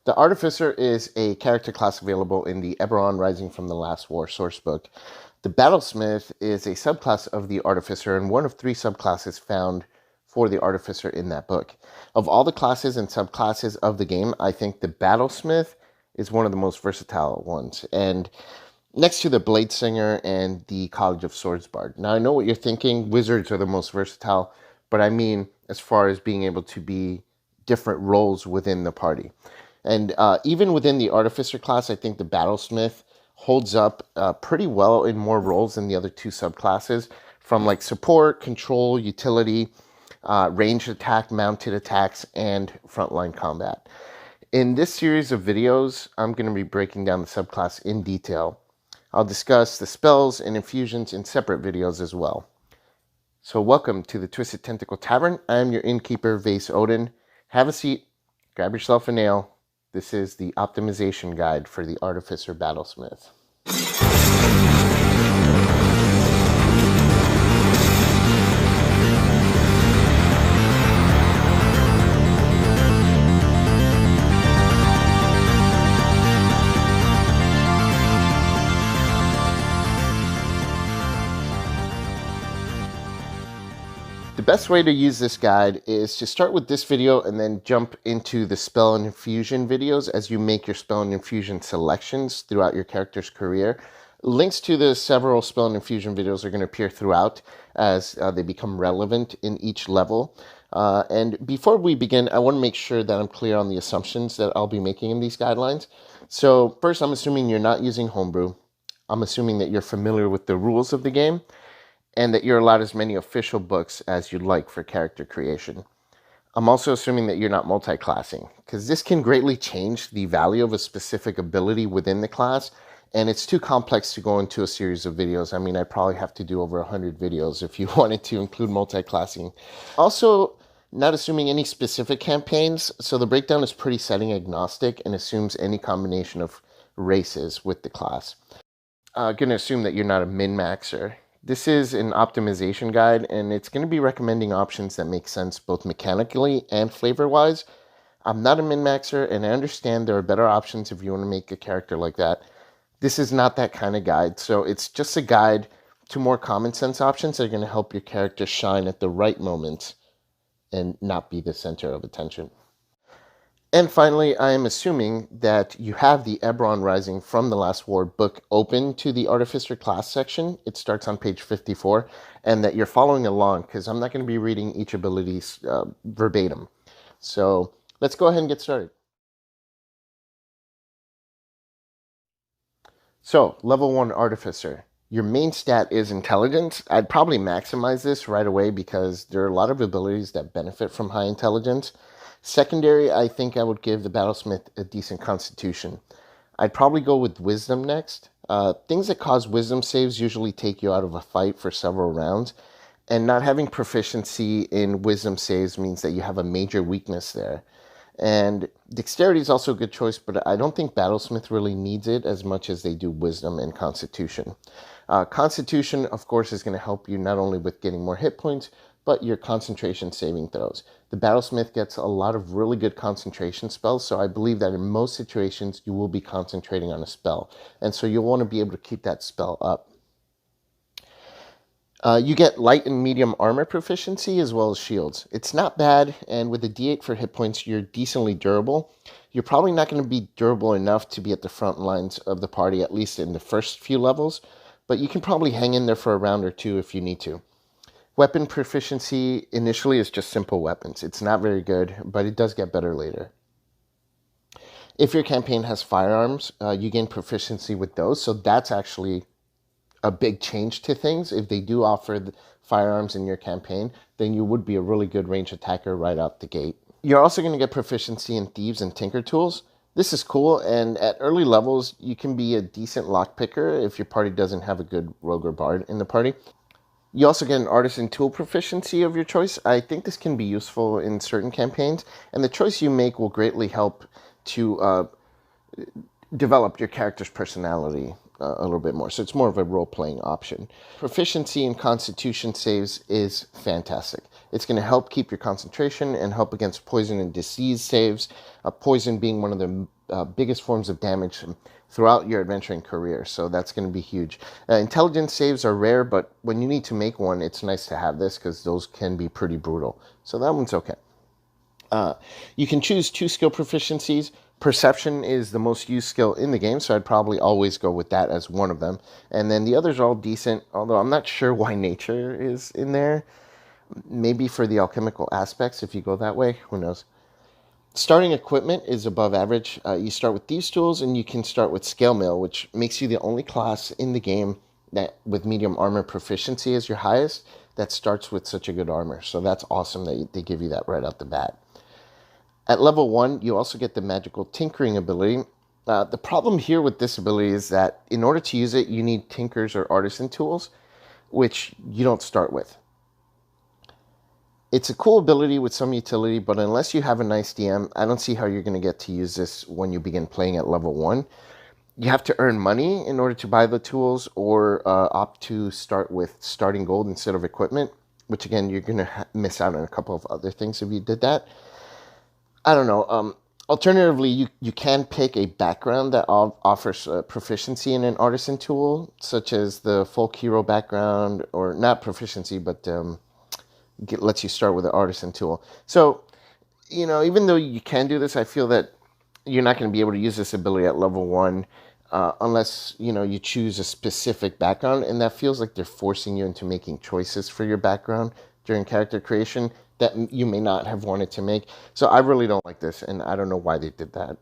The Artificer is a character class available in the Eberron Rising from the Last War sourcebook. The Battlesmith is a subclass of the Artificer and one of 3 subclasses found for the Artificer in that book. Of all the classes and subclasses of the game, I think the Battlesmith is one of the most versatile ones. And next to the Bladesinger and the College of Swords Bard. Now, I know what you're thinking. Wizards are the most versatile, but I mean as far as being able to be different roles within the party. And even within the Artificer class, I think the Battlesmith holds up pretty well in more roles than the other 2 subclasses, from like support, control, utility, ranged attack, mounted attacks, and frontline combat. In this series of videos, I'm going to be breaking down the subclass in detail. I'll discuss the spells and infusions in separate videos as well. So welcome to the Twisted Tentacle Tavern. I'm your innkeeper, Vase Odin. Have a seat, grab yourself a nail. This is the optimization guide for the Artificer Battlesmith. The best way to use this guide is to start with this video and then jump into the spell and infusion videos as you make your spell and infusion selections throughout your character's career. Links to the several spell and infusion videos are going to appear throughout as they become relevant in each level. And before we begin, I want to make sure that I'm clear on the assumptions that I'll be making in these guidelines. So first, I'm assuming you're not using homebrew. I'm assuming that you're familiar with the rules of the game, and that you're allowed as many official books as you'd like for character creation. I'm also assuming that you're not multi-classing, because this can greatly change the value of a specific ability within the class, and it's too complex to go into a series of videos. I mean, I'd probably have to do over 100 videos if you wanted to include multi-classing. Also, not assuming any specific campaigns, so the breakdown is pretty setting agnostic and assumes any combination of races with the class. I'm going to assume that you're not a min-maxer. This is an optimization guide, and it's going to be recommending options that make sense both mechanically and flavor-wise. I'm not a min-maxer, and I understand there are better options if you want to make a character like that. This is not that kind of guide, so it's just a guide to more common sense options that are going to help your character shine at the right moment and not be the center of attention. And finally, I am assuming that you have the Eberron Rising from the Last War book open to the Artificer class section. It starts on page 54, and that you're following along, because I'm not going to be reading each ability verbatim. So let's go ahead and get started. So, level 1 Artificer. Your main stat is intelligence. I'd probably maximize this right away because there are a lot of abilities that benefit from high intelligence. Secondary, I think I would give the Battlesmith a decent constitution. I'd probably go with wisdom next. Things that cause wisdom saves usually take you out of a fight for several rounds, and not having proficiency in wisdom saves means that you have a major weakness there. And dexterity is also a good choice, but I don't think Battlesmith really needs it as much as they do wisdom and constitution. Constitution, of course, is going to help you not only with getting more hit points, but your concentration saving throws. The Battlesmith gets a lot of really good concentration spells, so I believe that in most situations you will be concentrating on a spell, and so you'll want to be able to keep that spell up. You get light and medium armor proficiency as well as shields. It's not bad, and with a d8 for hit points, you're decently durable. You're probably not going to be durable enough to be at the front lines of the party, at least in the first few levels, but you can probably hang in there for a round or two if you need to. Weapon proficiency initially is just simple weapons. It's not very good, but it does get better later. If your campaign has firearms, you gain proficiency with those, so that's actually a big change to things. If they do offer firearms in your campaign, then you would be a really good range attacker right out the gate. You're also going to get proficiency in thieves and tinker tools. This is cool, and at early levels, you can be a decent lockpicker if your party doesn't have a good rogue or bard in the party. You also get an artisan tool proficiency of your choice. I think this can be useful in certain campaigns, and the choice you make will greatly help to develop your character's personality a little bit more. So it's more of a role-playing option. Proficiency in Constitution saves is fantastic. It's going to help keep your concentration and help against poison and disease saves, poison being one of the biggest forms of damage throughout your adventuring career, so that's going to be huge. Intelligence saves are rare, but when you need to make one, it's nice to have this because those can be pretty brutal. So that one's okay. You can choose 2 skill proficiencies. Perception is the most used skill in the game, so I'd probably always go with that as one of them. And then the others are all decent, although I'm not sure why nature is in there. Maybe for the alchemical aspects, if you go that way, who knows. Starting equipment is above average. You start with these tools, and you can start with scale mail, which makes you the only class in the game that with medium armor proficiency as your highest that starts with such a good armor. So that's awesome that they give you that right out the bat. At level 1, you also get the magical tinkering ability. The problem here with this ability is that in order to use it, you need tinkers or artisan tools, which you don't start with. It's a cool ability with some utility, but unless you have a nice DM, I don't see how you're going to get to use this when you begin playing at level 1. You have to earn money in order to buy the tools, or opt to start with starting gold instead of equipment, which again, you're going to miss out on a couple of other things if you did that. I don't know. Alternatively, you can pick a background that offers proficiency in an artisan tool, such as the folk hero background, or not proficiency, but lets you start with an artisan tool. So, even though you can do this, I feel that you're not going to be able to use this ability at level 1 unless, you choose a specific background, and that feels like they're forcing you into making choices for your background during character creation that you may not have wanted to make. So I really don't like this, and I don't know why they did that.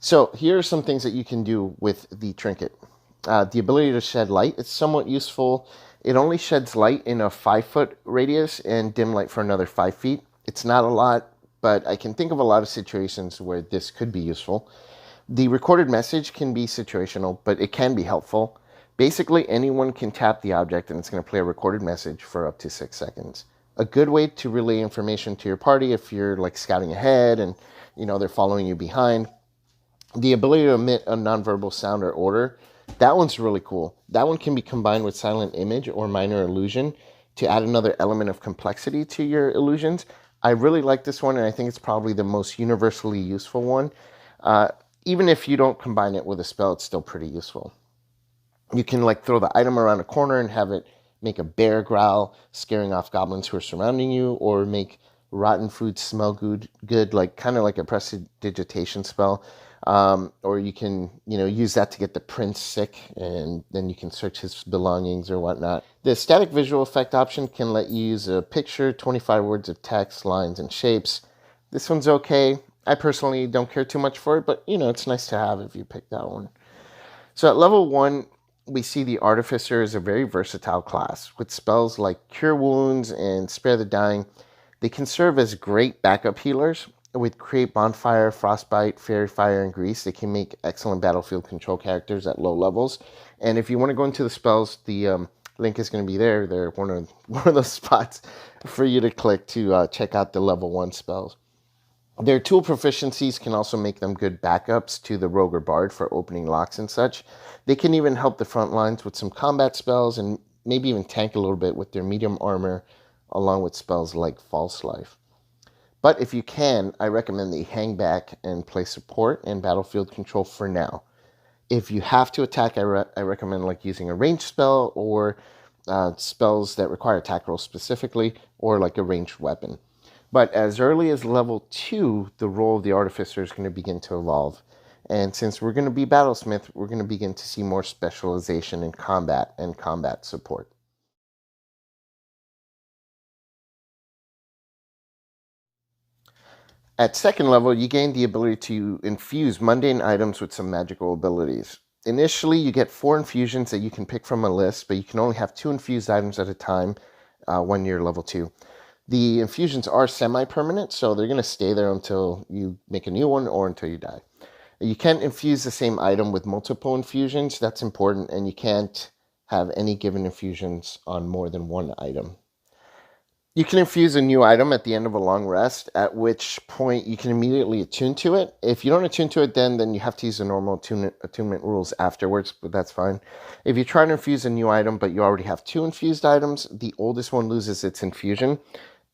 So here are some things that you can do with the trinket. The ability to shed light, it's somewhat useful. It only sheds light in a 5-foot radius and dim light for another 5 feet. It's not a lot, but I can think of a lot of situations where this could be useful. The recorded message can be situational, but it can be helpful. Basically, anyone can tap the object and it's going to play a recorded message for up to 6 seconds. A good way to relay information to your party if you're like scouting ahead and they're following you behind. The ability to emit a nonverbal sound or order, that one's really cool. That one can be combined with silent image or minor illusion to add another element of complexity to your illusions. I really like this one, and I think it's probably the most universally useful one. Even if you don't combine it with a spell, it's still pretty useful. You can throw the item around a corner and have it make a bear growl, scaring off goblins who are surrounding you, or make rotten food smell good, kind of like a prestidigitation spell. Or you can, use that to get the prince sick, and then you can search his belongings or whatnot. The static visual effect option can let you use a picture, 25 words of text, lines, and shapes. This one's okay. I personally don't care too much for it, but, it's nice to have if you pick that one. So at level 1, we see the Artificer is a very versatile class with spells like Cure Wounds and Spare the Dying. They can serve as great backup healers. With Create Bonfire, Frostbite, Fairy Fire, and Grease, they can make excellent battlefield control characters at low levels. And if you want to go into the spells, the link is going to be there. They're one of those spots for you to click to check out the level 1 spells. Their tool proficiencies can also make them good backups to the Rogue or Bard for opening locks and such. They can even help the front lines with some combat spells and maybe even tank a little bit with their medium armor, along with spells like False Life. But if you can, I recommend that you hang back and play support and battlefield control for now. If you have to attack, I recommend using a ranged spell or spells that require attack rolls specifically, or a ranged weapon. But as early as level 2, the role of the Artificer is going to begin to evolve. And since we're going to be Battlesmith, we're going to begin to see more specialization in combat and combat support. At second level, you gain the ability to infuse mundane items with some magical abilities. Initially, you get 4 infusions that you can pick from a list, but you can only have 2 infused items at a time when you're level 2. The infusions are semi-permanent, so they're going to stay there until you make a new one or until you die. You can't infuse the same item with multiple infusions. That's important, and you can't have any given infusions on more than one item. You can infuse a new item at the end of a long rest, at which point you can immediately attune to it. If you don't attune to it then you have to use the normal attunement rules afterwards, but that's fine. If you try to infuse a new item, but you already have 2 infused items, the oldest one loses its infusion,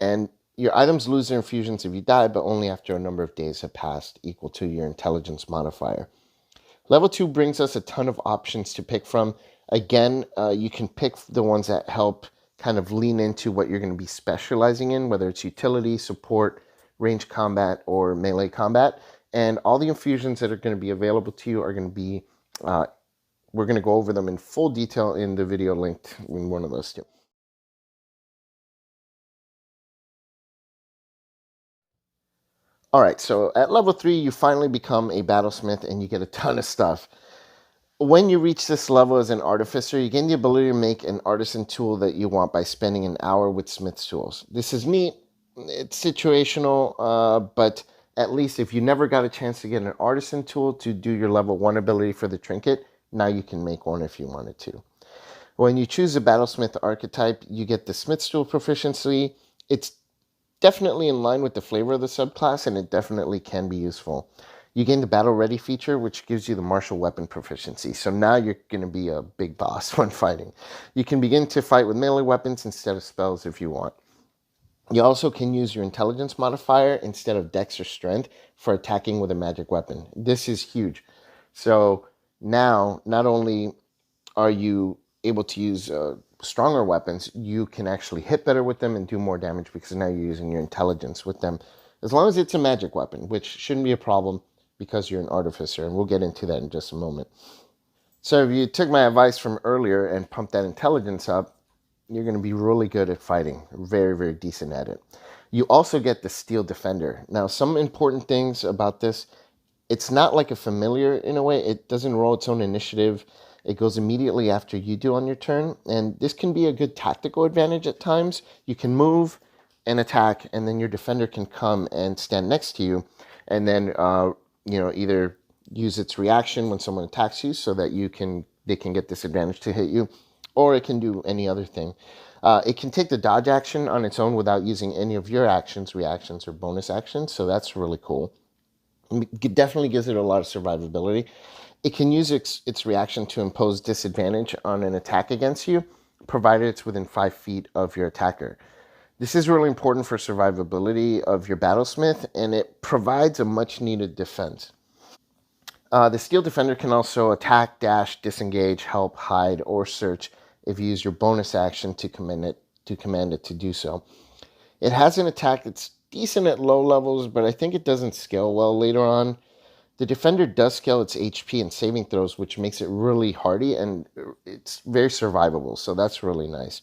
And your items lose their infusions if you die, but only after a number of days have passed, equal to your intelligence modifier. Level 2 brings us a ton of options to pick from. Again, you can pick the ones that help kind of lean into what you're going to be specializing in, whether it's utility, support, range combat, or melee combat. And all the infusions that are going to be available to you are going to be, we're going to go over them in full detail in the video linked in one of those two. All right, so at level 3, you finally become a Battlesmith and you get a ton of stuff. When you reach this level as an Artificer, you gain the ability to make an artisan tool that you want by spending an hour with Smith's tools. This is neat. It's situational, but at least if you never got a chance to get an artisan tool to do your level 1 ability for the trinket, now you can make one if you wanted to. When you choose the Battlesmith archetype, you get the Smith's tool proficiency. It's definitely in line with the flavor of the subclass, and it definitely can be useful. You gain the Battle Ready feature, which gives you the martial weapon proficiency. So now you're going to be a big boss when fighting. You can begin to fight with melee weapons instead of spells if you want. You also can use your intelligence modifier instead of dex or strength for attacking with a magic weapon. This is huge. So now, not only are you able to use stronger weapons, you can actually hit better with them and do more damage because now you're using your intelligence with them. As long as it's a magic weapon, which shouldn't be a problem because you're an Artificer, and we'll get into that in just a moment. So if you took my advice from earlier and pumped that intelligence up, you're going to be really good at fighting. Very, very decent at it. You also get the Steel Defender. Now, some important things about this: it's not like a familiar in a way. It doesn't roll its own initiative. It goes immediately after you do on your turn, and this can be a good tactical advantage at times. You can move and attack, and then your defender can come and stand next to you, and then either use its reaction when someone attacks you so that they can get disadvantage to hit you, or it can do any other thing. It can take the dodge action on its own without using any of your actions, reactions, or bonus actions, so that's really cool. It definitely gives it a lot of survivability. It can use its reaction to impose disadvantage on an attack against you, provided it's within 5 feet of your attacker. This is really important for survivability of your Battlesmith, and it provides a much-needed defense. The Steel Defender can also attack, dash, disengage, help, hide, or search if you use your bonus action to command it to do so. It has an attack that's decent at low levels, but I think it doesn't scale well later on. The Defender does scale its HP and saving throws, which makes it really hardy, and it's very survivable, so that's really nice.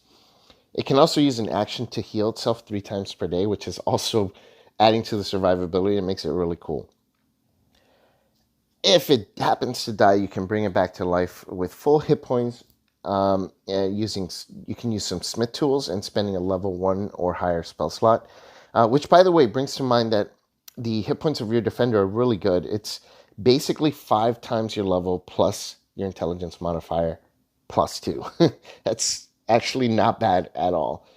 It can also use an action to heal itself 3 times per day, which is also adding to the survivability and makes it really cool. If it happens to die, you can bring it back to life with full hit points. You can use some Smith tools and spending a level 1 or higher spell slot, which, by the way, brings to mind that the hit points of your Defender are really good. It's basically 5 times your level plus your intelligence modifier plus 2. That's actually not bad at all.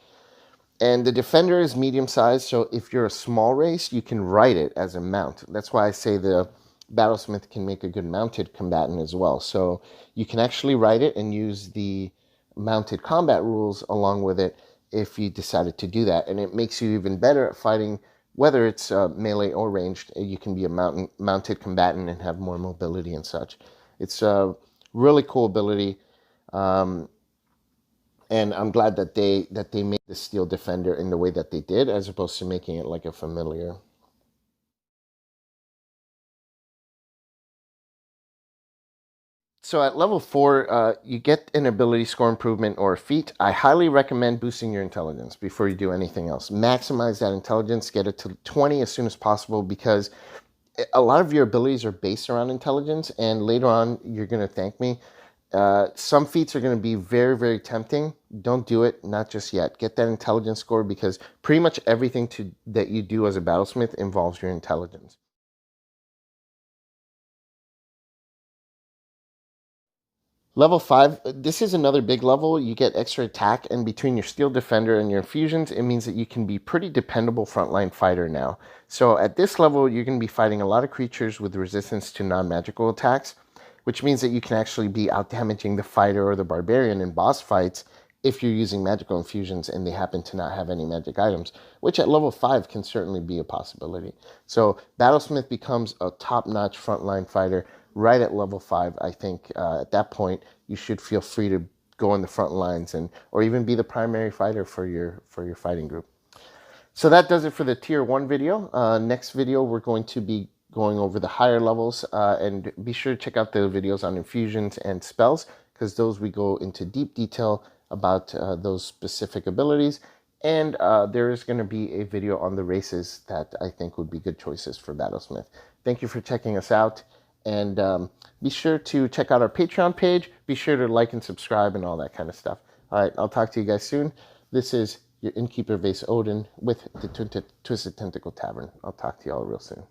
And the Defender is medium sized, so if you're a small race, you can ride it as a mount. That's why I say the Battlesmith can make a good mounted combatant as well. So you can actually ride it and use the mounted combat rules along with it if you decided to do that. And it makes you even better at fighting, whether it's melee or ranged. You can be a mounted combatant and have more mobility and such. It's a really cool ability. And I'm glad that they made the Steel Defender in the way that they did, as opposed to making it like a familiar. So at level 4, you get an ability score improvement or a feat. I highly recommend boosting your intelligence before you do anything else. Maximize that intelligence, get it to 20 as soon as possible, because a lot of your abilities are based around intelligence, and later on you're going to thank me. Some feats are going to be very, very tempting. Don't do it, not just yet. Get that intelligence score, because pretty much everything that you do as a Battlesmith involves your intelligence. Level 5, this is another big level. You get extra attack, and between your Steel Defender and your infusions, it means that you can be pretty dependable frontline fighter now. So at this level, you're going to be fighting a lot of creatures with resistance to non-magical attacks, which means that you can actually be out-damaging the fighter or the barbarian in boss fights if you're using magical infusions and they happen to not have any magic items, which at level 5 can certainly be a possibility. So Battlesmith becomes a top-notch frontline fighter right at level 5. I think at that point you should feel free to go on the front lines and or even be the primary fighter for your fighting group. So that does it for the tier 1 video. Next video we're going to be going over the higher levels, and be sure to check out the videos on infusions and spells, because those we go into deep detail about those specific abilities. And there is going to be a video on the races that I think would be good choices for Battlesmith. Thank you for checking us out, and be sure to check out our Patreon page. Be sure to like and subscribe and all that kind of stuff. All right, I'll talk to you guys soon. This is your Innkeeper Vase Odin with the Twisted Tentacle Tavern. I'll talk to you all real soon.